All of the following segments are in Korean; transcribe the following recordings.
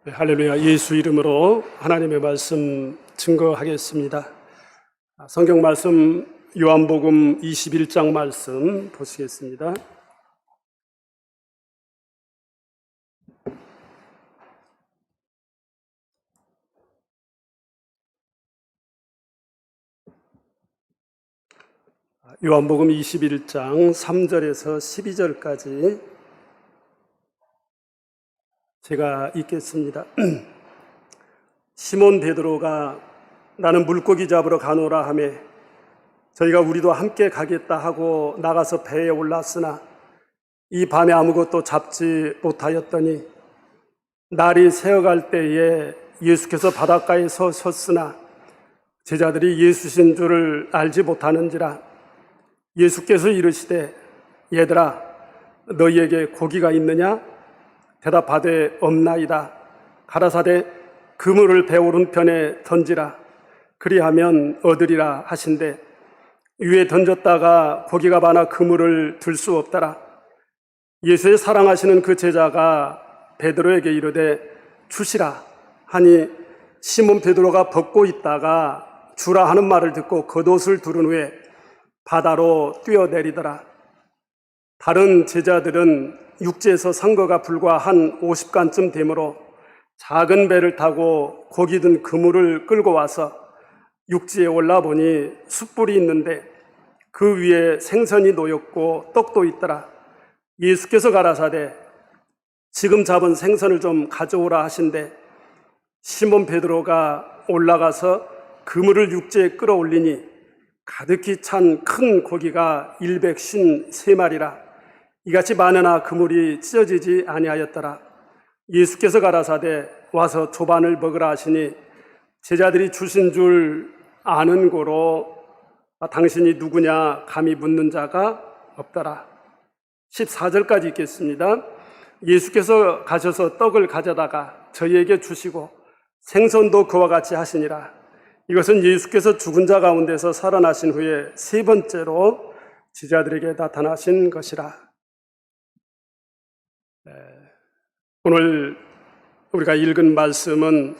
네, 할렐루야. 예수 이름으로 하나님의 말씀 증거하겠습니다. 성경 말씀 요한복음 21장 말씀 보시겠습니다. 요한복음 21장 3절에서 12절까지 제가 읽겠습니다. 시몬 베드로가 나는 물고기 잡으러 가노라 하매 저희가 우리도 함께 가겠다 하고 나가서 배에 올랐으나 이 밤에 아무것도 잡지 못하였더니 날이 새어갈 때에 예수께서 바닷가에 섰으나 제자들이 예수신 줄을 알지 못하는지라. 예수께서 이르시되 얘들아 너희에게 고기가 있느냐? 대답하되 없나이다. 가라사대 그물을 배 오른편에 던지라. 그리하면 얻으리라 하신대 위에 던졌다가 고기가 많아 그물을 들 수 없더라. 예수의 사랑하시는 그 제자가 베드로에게 이르되 주시라 하니 시몬 베드로가 벗고 있다가 주라 하는 말을 듣고 겉옷을 두른 후에 바다로 뛰어내리더라. 다른 제자들은 육지에서 산 거가 불과 한 50간쯤 되므로 작은 배를 타고 고기 든 그물을 끌고 와서 육지에 올라보니 숯불이 있는데 그 위에 생선이 놓였고 떡도 있더라. 예수께서 가라사대 지금 잡은 생선을 좀 가져오라 하신대 시몬 베드로가 올라가서 그물을 육지에 끌어올리니 가득히 찬 큰 고기가 153마리라. 이같이 많으나 그물이 찢어지지 아니하였더라. 예수께서 가라사대 와서 조반을 먹으라 하시니 제자들이 주신 줄 아는 고로 당신이 누구냐 감히 묻는 자가 없더라. 14절까지 읽겠습니다. 예수께서 가셔서 떡을 가져다가 저희에게 주시고 생선도 그와 같이 하시니라. 이것은 예수께서 죽은 자 가운데서 살아나신 후에 세 번째로 제자들에게 나타나신 것이라. 오늘 우리가 읽은 말씀은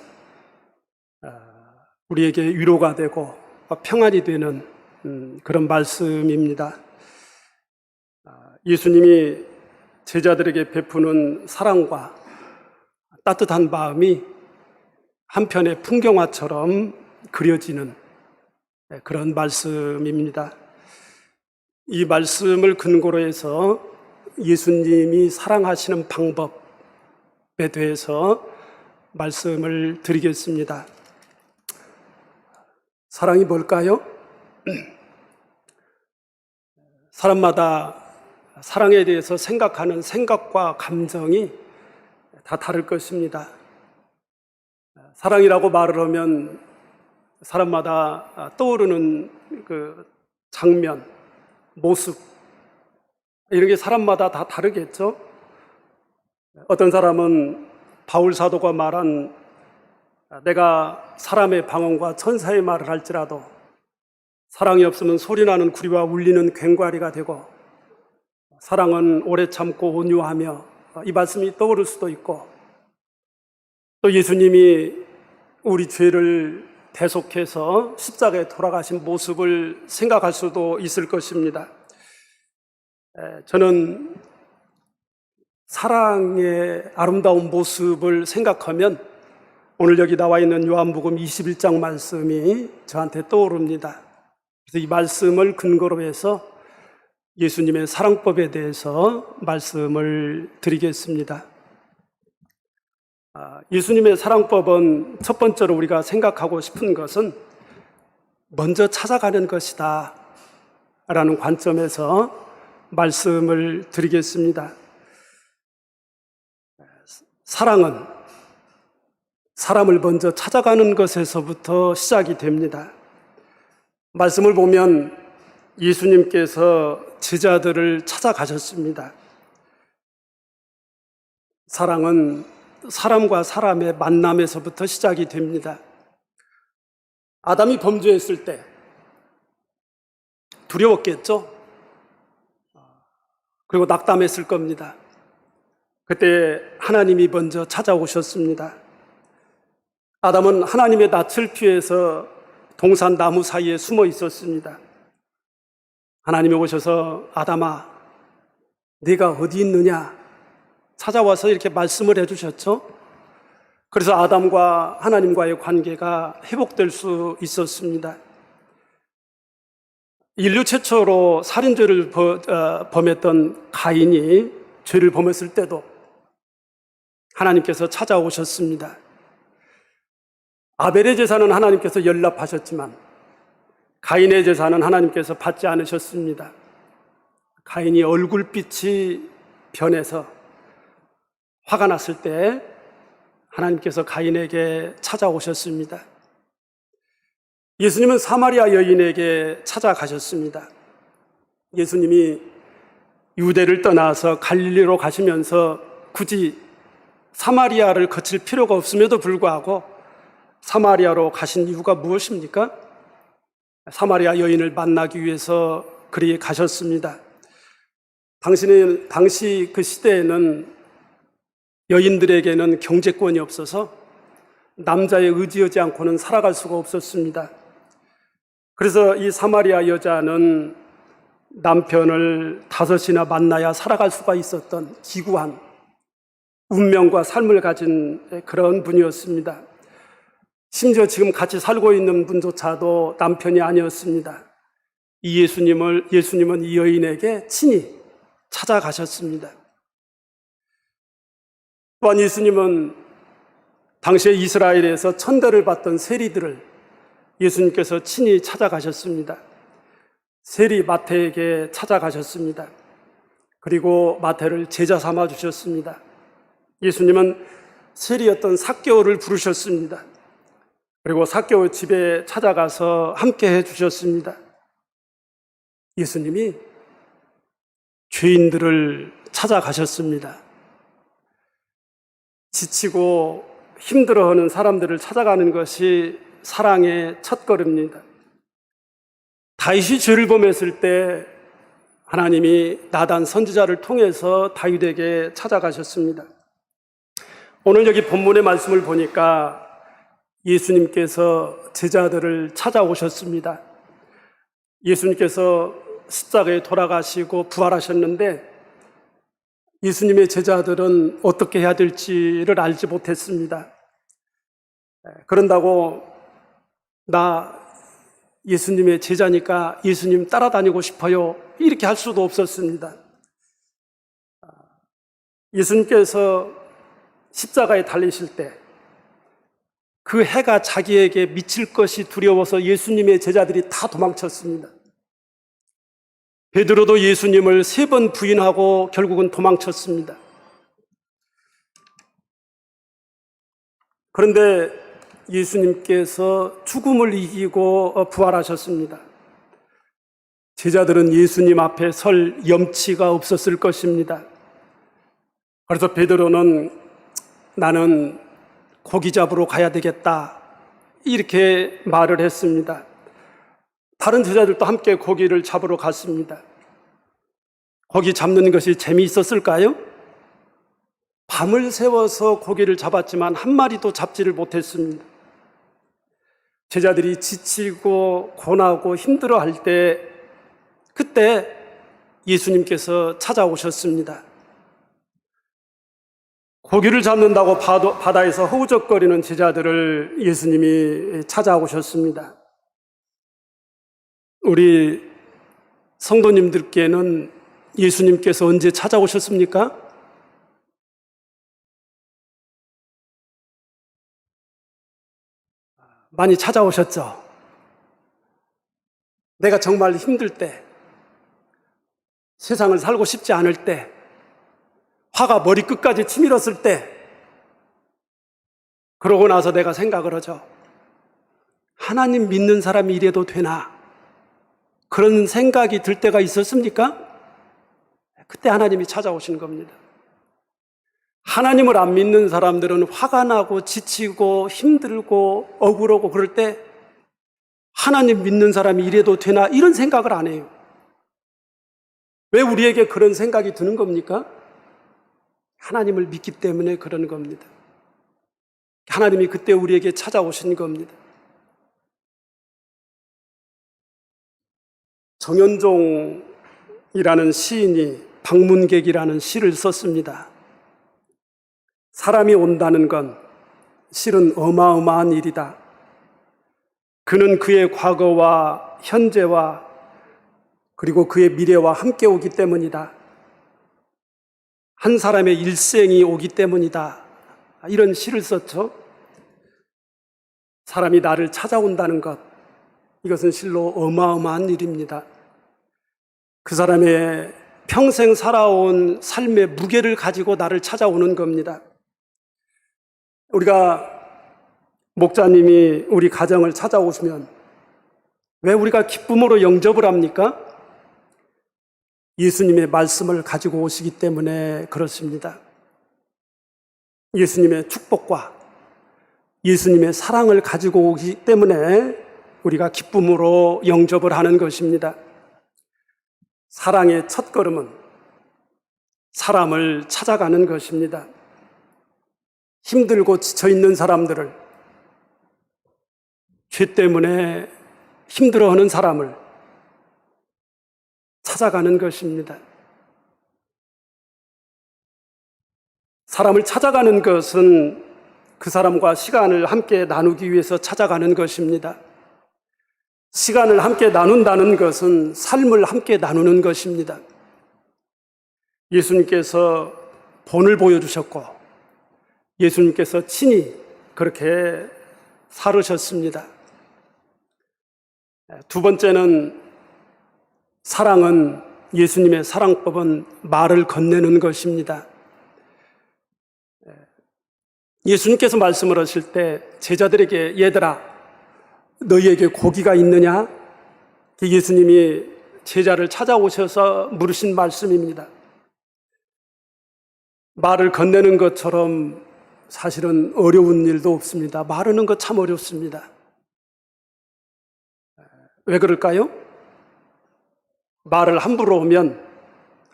우리에게 위로가 되고 평안이 되는 그런 말씀입니다. 예수님이 제자들에게 베푸는 사랑과 따뜻한 마음이 한편의 풍경화처럼 그려지는 그런 말씀입니다. 이 말씀을 근거로 해서 예수님이 사랑하시는 방법에 대해서 말씀을 드리겠습니다. 사랑이 뭘까요? 사람마다 사랑에 대해서 생각하는 생각과 감정이 다 다를 것입니다. 사랑이라고 말을 하면 사람마다 떠오르는 그 장면, 모습 이런 게 사람마다 다 다르겠죠? 어떤 사람은 바울 사도가 말한 내가 사람의 방언과 천사의 말을 할지라도 사랑이 없으면 소리나는 구리와 울리는 괭과리가 되고 사랑은 오래 참고 온유하며 이 말씀이 떠오를 수도 있고 또 예수님이 우리 죄를 대속해서 십자가에 돌아가신 모습을 생각할 수도 있을 것입니다. 저는 사랑의 아름다운 모습을 생각하면 오늘 여기 나와 있는 요한복음 21장 말씀이 저한테 떠오릅니다. 그래서 이 말씀을 근거로 해서 예수님의 사랑법에 대해서 말씀을 드리겠습니다. 예수님의 사랑법은 첫 번째로 우리가 생각하고 싶은 것은 먼저 찾아가는 것이다 라는 관점에서 말씀을 드리겠습니다. 사랑은 사람을 먼저 찾아가는 것에서부터 시작이 됩니다. 말씀을 보면 예수님께서 제자들을 찾아가셨습니다. 사랑은 사람과 사람의 만남에서부터 시작이 됩니다. 아담이 범죄했을 때 두려웠겠죠? 그리고 낙담했을 겁니다. 그때 하나님이 먼저 찾아오셨습니다. 아담은 하나님의 낯을 피해서 동산 나무 사이에 숨어 있었습니다. 하나님이 오셔서 아담아, 네가 어디 있느냐 찾아와서 이렇게 말씀을 해주셨죠. 그래서 아담과 하나님과의 관계가 회복될 수 있었습니다. 인류 최초로 살인죄를 범했던 가인이 죄를 범했을 때도 하나님께서 찾아오셨습니다. 아벨의 제사는 하나님께서 연락하셨지만 가인의 제사는 하나님께서 받지 않으셨습니다. 가인이 얼굴빛이 변해서 화가 났을 때 하나님께서 가인에게 찾아오셨습니다. 예수님은 사마리아 여인에게 찾아가셨습니다. 예수님이 유대를 떠나서 갈릴리로 가시면서 굳이 사마리아를 거칠 필요가 없음에도 불구하고 사마리아로 가신 이유가 무엇입니까? 사마리아 여인을 만나기 위해서 그리 가셨습니다. 당시 그 시대에는 여인들에게는 경제권이 없어서 남자에 의지하지 않고는 살아갈 수가 없었습니다. 그래서 이 사마리아 여자는 남편을 5이나 만나야 살아갈 수가 있었던 기구한 운명과 삶을 가진 그런 분이었습니다. 심지어 지금 같이 살고 있는 분조차도 남편이 아니었습니다. 이 예수님은 이 여인에게 친히 찾아가셨습니다. 또한 예수님은 당시에 이스라엘에서 천대를 받던 세리들을 예수님께서 친히 찾아가셨습니다. 세리 마태에게 찾아가셨습니다. 그리고 마태를 제자 삼아 주셨습니다. 예수님은 세리였던 삭개오를 부르셨습니다. 그리고 삭개오 집에 찾아가서 함께 해 주셨습니다. 예수님이 죄인들을 찾아가셨습니다. 지치고 힘들어하는 사람들을 찾아가는 것이 사랑의 첫걸음입니다. 다윗이 죄를 범했을 때 하나님이 나단 선지자를 통해서 다윗에게 찾아가셨습니다. 오늘 여기 본문의 말씀을 보니까 예수님께서 제자들을 찾아오셨습니다. 예수님께서 십자가에 돌아가시고 부활하셨는데 예수님의 제자들은 어떻게 해야 될지를 알지 못했습니다. 그런다고 나 예수님의 제자니까 예수님 따라다니고 싶어요 이렇게 할 수도 없었습니다. 예수님께서 십자가에 달리실 때 그 해가 자기에게 미칠 것이 두려워서 예수님의 제자들이 다 도망쳤습니다. 베드로도 예수님을 3번 부인하고 결국은 도망쳤습니다. 그런데 예수님께서 죽음을 이기고 부활하셨습니다. 제자들은 예수님 앞에 설 염치가 없었을 것입니다. 그래서 베드로는 나는 고기 잡으러 가야 되겠다 이렇게 말을 했습니다. 다른 제자들도 함께 고기를 잡으러 갔습니다. 고기 잡는 것이 재미있었을까요? 밤을 새워서 고기를 잡았지만 한 마리도 잡지를 못했습니다. 제자들이 지치고 고나고 힘들어할 때 그때 예수님께서 찾아오셨습니다. 고기를 잡는다고 바다에서 허우적거리는 제자들을 예수님이 찾아오셨습니다. 우리 성도님들께는 예수님께서 언제 찾아오셨습니까? 많이 찾아오셨죠? 내가 정말 힘들 때, 세상을 살고 싶지 않을 때, 화가 머리끝까지 치밀었을 때, 그러고 나서 내가 생각을 하죠. 하나님 믿는 사람이 이래도 되나? 그런 생각이 들 때가 있었습니까? 그때 하나님이 찾아오시는 겁니다. 하나님을 안 믿는 사람들은 화가 나고 지치고 힘들고 억울하고 그럴 때 하나님 믿는 사람이 이래도 되나 이런 생각을 안 해요. 왜 우리에게 그런 생각이 드는 겁니까? 하나님을 믿기 때문에 그런 겁니다. 하나님이 그때 우리에게 찾아오신 겁니다. 정현종이라는 시인이 방문객이라는 시를 썼습니다. 사람이 온다는 건 실은 어마어마한 일이다. 그는 그의 과거와 현재와 그리고 그의 미래와 함께 오기 때문이다. 한 사람의 일생이 오기 때문이다. 이런 시를 썼죠. 사람이 나를 찾아온다는 것, 이것은 실로 어마어마한 일입니다. 그 사람의 평생 살아온 삶의 무게를 가지고 나를 찾아오는 겁니다. 우리가 목자님이 우리 가정을 찾아오시면 왜 우리가 기쁨으로 영접을 합니까? 예수님의 말씀을 가지고 오시기 때문에 그렇습니다. 예수님의 축복과 예수님의 사랑을 가지고 오기 때문에 우리가 기쁨으로 영접을 하는 것입니다. 사랑의 첫걸음은 사람을 찾아가는 것입니다. 힘들고 지쳐있는 사람들을, 죄 때문에 힘들어하는 사람을 찾아가는 것입니다. 사람을 찾아가는 것은 그 사람과 시간을 함께 나누기 위해서 찾아가는 것입니다. 시간을 함께 나눈다는 것은 삶을 함께 나누는 것입니다. 예수님께서 본을 보여주셨고 예수님께서 친히 그렇게 살으셨습니다. 두 번째는 사랑은, 예수님의 사랑법은 말을 건네는 것입니다. 예수님께서 말씀을 하실 때 제자들에게 얘들아 너희에게 고기가 있느냐? 예수님이 제자를 찾아오셔서 물으신 말씀입니다. 말을 건네는 것처럼 사실은 어려운 일도 없습니다. 말하는 것 참 어렵습니다. 왜 그럴까요? 말을 함부로 하면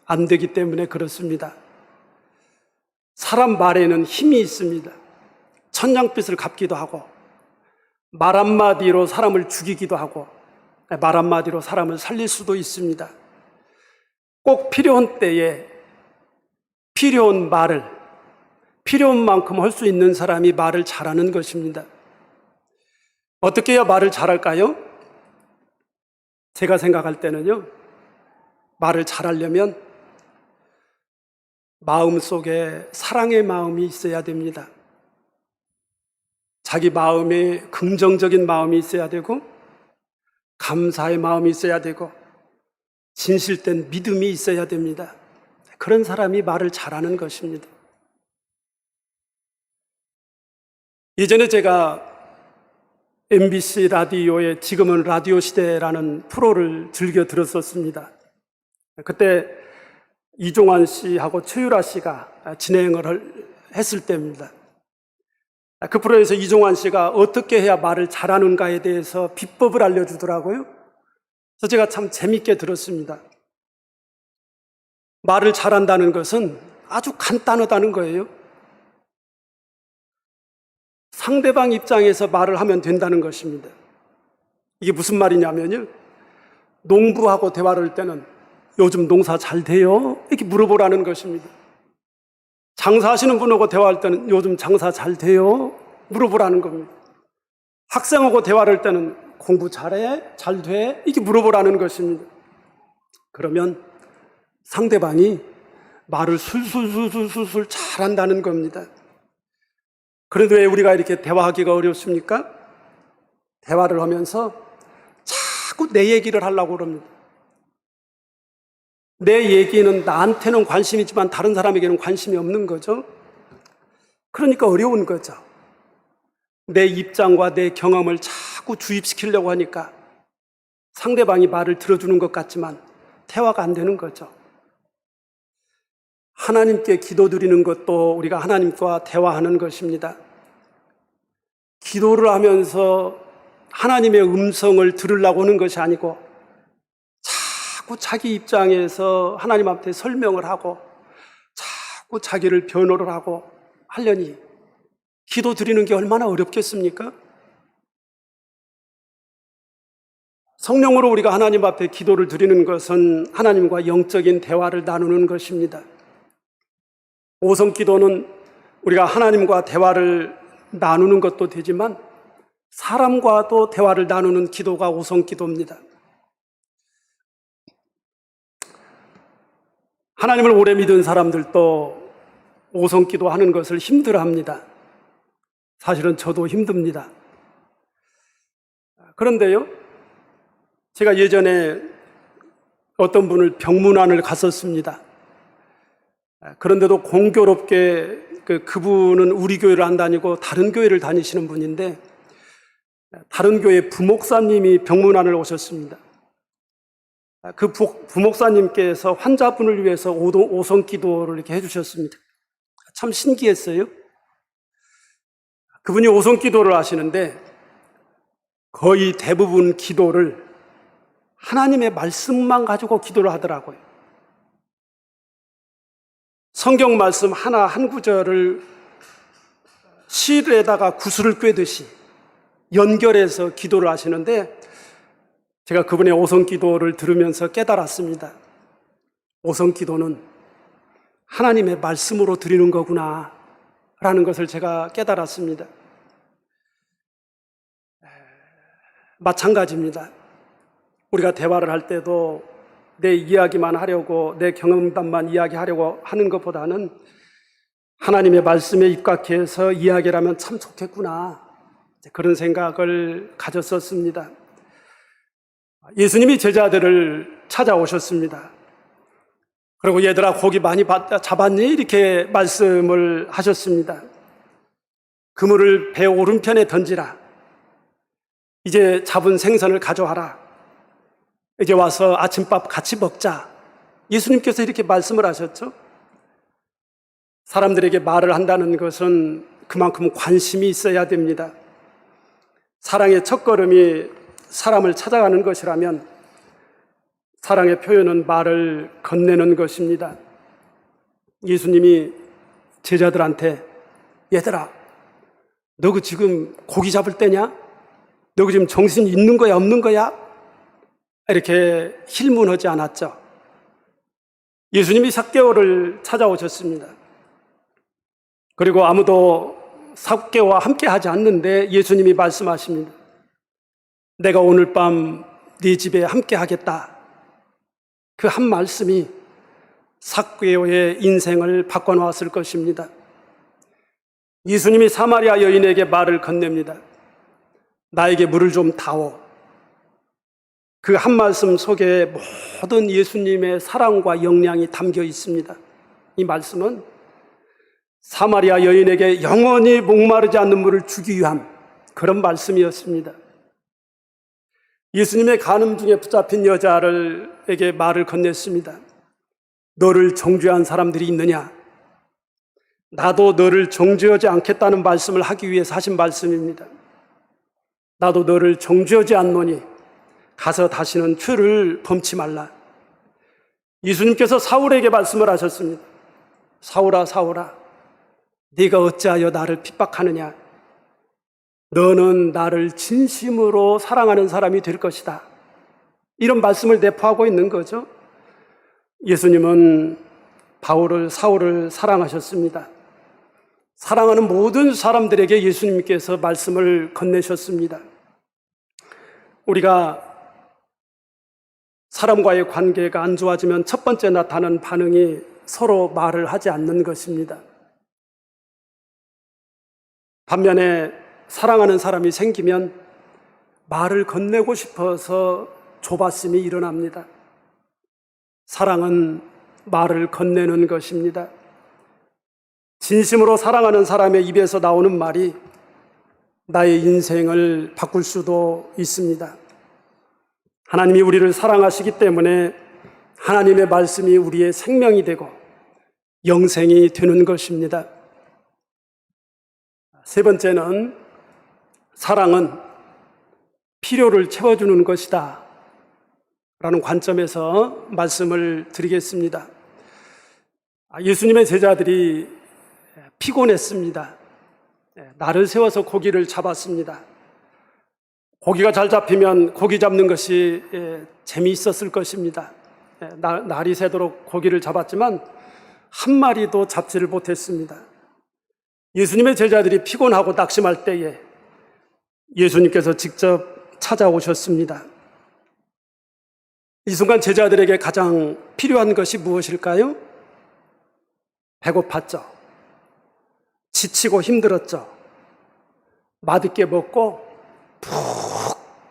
안 되기 때문에 그렇습니다. 사람 말에는 힘이 있습니다. 천냥빚을 갚기도 하고 말 한마디로 사람을 죽이기도 하고 말 한마디로 사람을 살릴 수도 있습니다. 꼭 필요한 때에 필요한 말을 필요한 만큼 할 수 있는 사람이 말을 잘하는 것입니다. 어떻게 해야 말을 잘할까요? 제가 생각할 때는요, 말을 잘하려면 마음속에 사랑의 마음이 있어야 됩니다. 자기 마음에 긍정적인 마음이 있어야 되고 감사의 마음이 있어야 되고 진실된 믿음이 있어야 됩니다. 그런 사람이 말을 잘하는 것입니다. 예전에 제가 MBC 라디오의 지금은 라디오 시대라는 프로를 즐겨 들었었습니다. 그때 이종환 씨하고 최유라 씨가 진행을 했을 때입니다. 그 프로에서 이종환 씨가 어떻게 해야 말을 잘하는가에 대해서 비법을 알려주더라고요. 그래서 제가 참 재밌게 들었습니다. 말을 잘한다는 것은 아주 간단하다는 거예요. 상대방 입장에서 말을 하면 된다는 것입니다. 이게 무슨 말이냐면요, 농부하고 대화를 할 때는 요즘 농사 잘 돼요? 이렇게 물어보라는 것입니다. 장사하시는 분하고 대화할 때는 요즘 장사 잘 돼요? 물어보라는 겁니다. 학생하고 대화를 할 때는 공부 잘해? 잘 돼? 이렇게 물어보라는 것입니다. 그러면 상대방이 말을 술술술술술 잘한다는 겁니다. 그런데 왜 우리가 이렇게 대화하기가 어렵습니까? 대화를 하면서 자꾸 내 얘기를 하려고 그럽니다. 내 얘기는 나한테는 관심이지만 다른 사람에게는 관심이 없는 거죠. 그러니까 어려운 거죠. 내 입장과 내 경험을 자꾸 주입시키려고 하니까 상대방이 말을 들어주는 것 같지만 대화가 안 되는 거죠. 하나님께 기도드리는 것도 우리가 하나님과 대화하는 것입니다. 기도를 하면서 하나님의 음성을 들으려고 하는 것이 아니고 자꾸 자기 입장에서 하나님한테 설명을 하고 자꾸 자기를 변호를 하고 하려니 기도 드리는 게 얼마나 어렵겠습니까? 성령으로 우리가 하나님 앞에 기도를 드리는 것은 하나님과 영적인 대화를 나누는 것입니다. 오성 기도는 우리가 하나님과 대화를 나누는 것도 되지만 사람과도 대화를 나누는 기도가 오성 기도입니다. 하나님을 오래 믿은 사람들도 오성 기도하는 것을 힘들어합니다. 사실은 저도 힘듭니다. 그런데요, 제가 예전에 어떤 분을 병문안을 갔었습니다. 그런데도 공교롭게 그분은 우리 교회를 안 다니고 다른 교회를 다니시는 분인데, 다른 교회 부목사님이 병문안을 오셨습니다. 그 부목사님께서 환자분을 위해서 오성 기도를 이렇게 해주셨습니다. 참 신기했어요. 그분이 오성 기도를 하시는데 거의 대부분 기도를 하나님의 말씀만 가지고 기도를 하더라고요. 성경 말씀 하나 한 구절을 실에다가 구슬을 꿰듯이 연결해서 기도를 하시는데, 제가 그분의 오성 기도를 들으면서 깨달았습니다. 오성 기도는 하나님의 말씀으로 드리는 거구나 라는 것을 제가 깨달았습니다. 마찬가지입니다. 우리가 대화를 할 때도 내 이야기만 하려고, 내 경험담만 이야기하려고 하는 것보다는 하나님의 말씀에 입각해서 이야기를 하면 참 좋겠구나, 그런 생각을 가졌었습니다. 예수님이 제자들을 찾아오셨습니다. 그리고 얘들아 고기 많이 잡았니? 이렇게 말씀을 하셨습니다. 그물을 배 오른편에 던지라. 이제 잡은 생선을 가져와라. 이제 와서 아침밥 같이 먹자. 예수님께서 이렇게 말씀을 하셨죠. 사람들에게 말을 한다는 것은 그만큼 관심이 있어야 됩니다. 사랑의 첫걸음이 사람을 찾아가는 것이라면 사랑의 표현은 말을 건네는 것입니다. 예수님이 제자들한테 얘들아, 너 그 지금 고기 잡을 때냐? 너 그 지금 정신 있는 거야 없는 거야? 이렇게 힐문하지 않았죠. 예수님이 삭개오를 찾아오셨습니다. 그리고 아무도 삭개오와 함께 하지 않는데 예수님이 말씀하십니다. 내가 오늘 밤 네 집에 함께 하겠다. 그 한 말씀이 삭개오의 인생을 바꿔놓았을 것입니다. 예수님이 사마리아 여인에게 말을 건넵니다. 나에게 물을 좀 다오. 그 한 말씀 속에 모든 예수님의 사랑과 영향이 담겨 있습니다. 이 말씀은 사마리아 여인에게 영원히 목마르지 않는 물을 주기 위한 그런 말씀이었습니다. 예수님의 간음 중에 붙잡힌 여자에게 말을 건넸습니다. 너를 정죄한 사람들이 있느냐? 나도 너를 정죄하지 않겠다는 말씀을 하기 위해서 하신 말씀입니다. 나도 너를 정죄하지 않노니 가서 다시는 죄를 범치 말라. 예수님께서 사울에게 말씀을 하셨습니다. 사울아 사울아, 네가 어찌하여 나를 핍박하느냐? 너는 나를 진심으로 사랑하는 사람이 될 것이다. 이런 말씀을 내포하고 있는 거죠. 예수님은 사울을 사랑하셨습니다. 사랑하는 모든 사람들에게 예수님께서 말씀을 건네셨습니다. 우리가 사람과의 관계가 안 좋아지면 첫 번째 나타나는 반응이 서로 말을 하지 않는 것입니다. 반면에 사랑하는 사람이 생기면 말을 건네고 싶어서 조바심이 일어납니다. 사랑은 말을 건네는 것입니다. 진심으로 사랑하는 사람의 입에서 나오는 말이 나의 인생을 바꿀 수도 있습니다. 하나님이 우리를 사랑하시기 때문에 하나님의 말씀이 우리의 생명이 되고 영생이 되는 것입니다. 세 번째는 사랑은 필요를 채워주는 것이다 라는 관점에서 말씀을 드리겠습니다. 예수님의 제자들이 피곤했습니다. 날을 세워서 고기를 잡았습니다. 고기가 잘 잡히면 고기 잡는 것이 재미있었을 것입니다. 날이 새도록 고기를 잡았지만 한 마리도 잡지를 못했습니다. 예수님의 제자들이 피곤하고 낙심할 때에 예수님께서 직접 찾아오셨습니다. 이 순간 제자들에게 가장 필요한 것이 무엇일까요? 배고팠죠. 지치고 힘들었죠. 맛있게 먹고 푹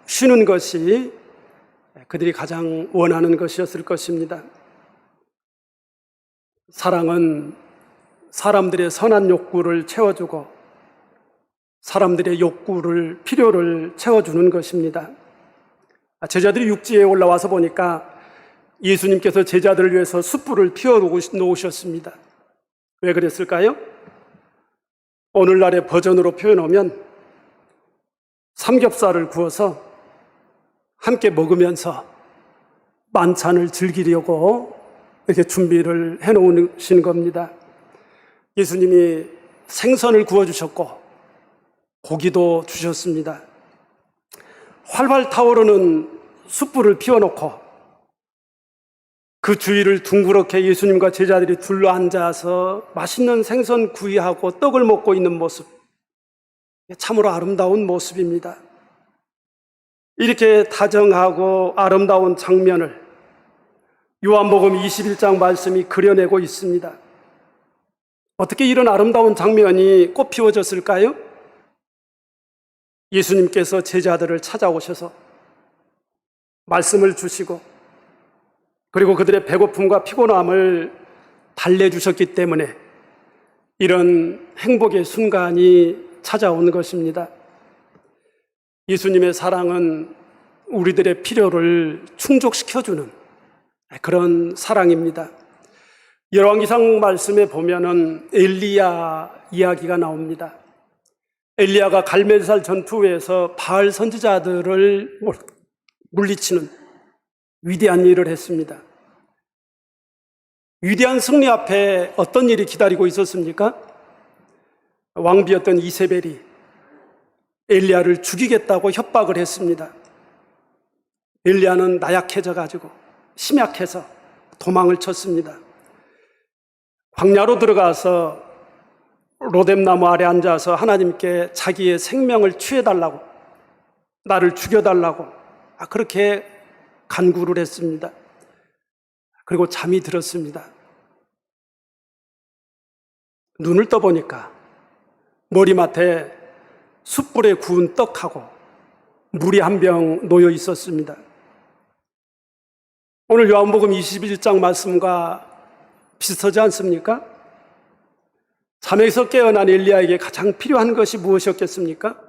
쉬는 것이 그들이 가장 원하는 것이었을 것입니다. 사랑은 사람들의 선한 욕구를 채워주고 사람들의 욕구를, 필요를 채워주는 것입니다. 제자들이 육지에 올라와서 보니까 예수님께서 제자들을 위해서 숯불을 피워 놓으셨습니다. 왜 그랬을까요? 오늘날의 버전으로 표현하면 삼겹살을 구워서 함께 먹으면서 만찬을 즐기려고 이렇게 준비를 해놓으신 겁니다. 예수님이 생선을 구워주셨고 고기도 주셨습니다. 활활 타오르는 숯불을 피워놓고 그 주위를 둥그렇게 예수님과 제자들이 둘러앉아서 맛있는 생선 구이하고 떡을 먹고 있는 모습, 참으로 아름다운 모습입니다. 이렇게 다정하고 아름다운 장면을 요한복음 21장 말씀이 그려내고 있습니다. 어떻게 이런 아름다운 장면이 꽃 피워졌을까요? 예수님께서 제자들을 찾아오셔서 말씀을 주시고 그리고 그들의 배고픔과 피곤함을 달래주셨기 때문에 이런 행복의 순간이 찾아온 것입니다. 예수님의 사랑은 우리들의 필요를 충족시켜주는 그런 사랑입니다. 열왕기상 말씀에 보면은 엘리야 이야기가 나옵니다. 엘리야가 갈멜살 전투에서 바알 선지자들을 물리치는 위대한 일을 했습니다. 위대한 승리 앞에 어떤 일이 기다리고 있었습니까? 왕비였던 이세벨이 엘리야를 죽이겠다고 협박을 했습니다. 엘리야는 나약해져 가지고 심약해서 도망을 쳤습니다. 광야로 들어가서 로뎀나무 아래 앉아서 하나님께 자기의 생명을 취해달라고, 나를 죽여달라고 그렇게 간구를 했습니다. 그리고 잠이 들었습니다. 눈을 떠보니까 머리맡에 숯불에 구운 떡하고 물이 한 병 놓여 있었습니다. 오늘 요한복음 21장 말씀과 비슷하지 않습니까? 잠에서 깨어난 엘리야에게 가장 필요한 것이 무엇이었겠습니까?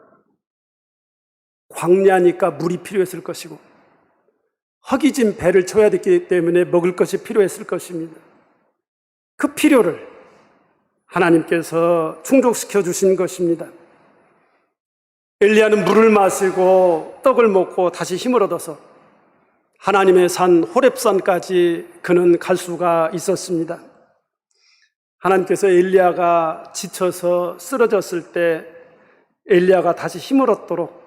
광야니까 물이 필요했을 것이고 허기진 배를 채워야 됐기 때문에 먹을 것이 필요했을 것입니다. 그 필요를 하나님께서 충족시켜 주신 것입니다. 엘리야는 물을 마시고 떡을 먹고 다시 힘을 얻어서 하나님의 산 호렙산까지 그는 갈 수가 있었습니다. 하나님께서 엘리야가 지쳐서 쓰러졌을 때 엘리야가 다시 힘을 얻도록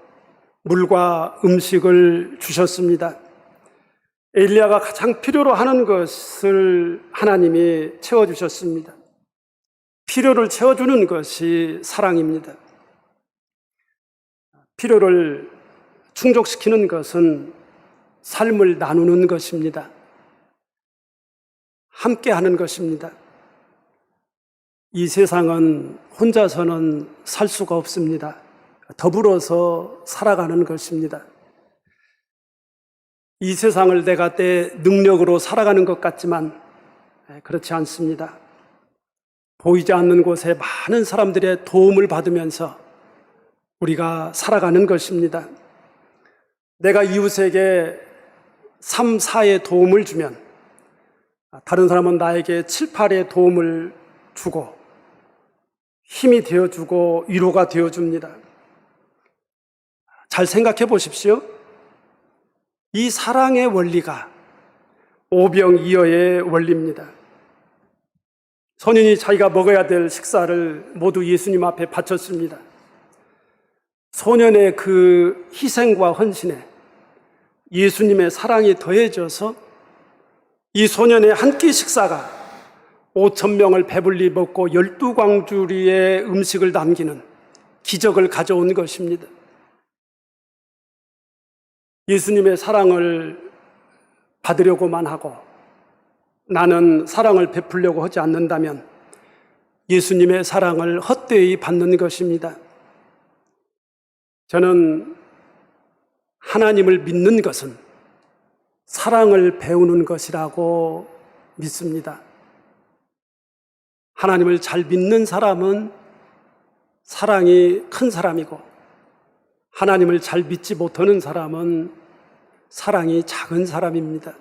물과 음식을 주셨습니다. 엘리야가 가장 필요로 하는 것을 하나님이 채워주셨습니다. 필요를 채워주는 것이 사랑입니다. 필요를 충족시키는 것은 삶을 나누는 것입니다. 함께 하는 것입니다. 이 세상은 혼자서는 살 수가 없습니다. 더불어서 살아가는 것입니다. 이 세상을 내가 내 능력으로 살아가는 것 같지만 그렇지 않습니다. 보이지 않는 곳에 많은 사람들의 도움을 받으면서 우리가 살아가는 것입니다. 내가 이웃에게 3, 4의 도움을 주면 다른 사람은 나에게 7, 8의 도움을 주고 힘이 되어주고 위로가 되어줍니다. 잘 생각해 보십시오. 이 사랑의 원리가 오병이어의 원리입니다. 소년이 자기가 먹어야 될 식사를 모두 예수님 앞에 바쳤습니다. 소년의 그 희생과 헌신에 예수님의 사랑이 더해져서 이 소년의 한 끼 식사가 5,000명을 배불리 먹고 12광주리의 음식을 남기는 기적을 가져온 것입니다. 예수님의 사랑을 받으려고만 하고 나는 사랑을 베풀려고 하지 않는다면 예수님의 사랑을 헛되이 받는 것입니다. 저는 하나님을 믿는 것은 사랑을 배우는 것이라고 믿습니다. 하나님을 잘 믿는 사람은 사랑이 큰 사람이고 하나님을 잘 믿지 못하는 사람은 사랑이 작은 사람입니다.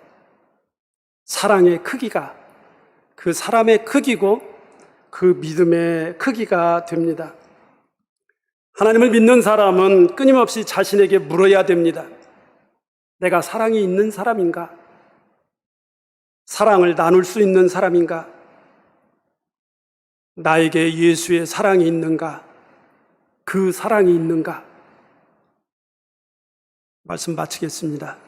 사랑의 크기가 그 사람의 크기고 그 믿음의 크기가 됩니다. 하나님을 믿는 사람은 끊임없이 자신에게 물어야 됩니다. 내가 사랑이 있는 사람인가? 사랑을 나눌 수 있는 사람인가? 나에게 예수의 사랑이 있는가? 그 사랑이 있는가? 말씀 마치겠습니다.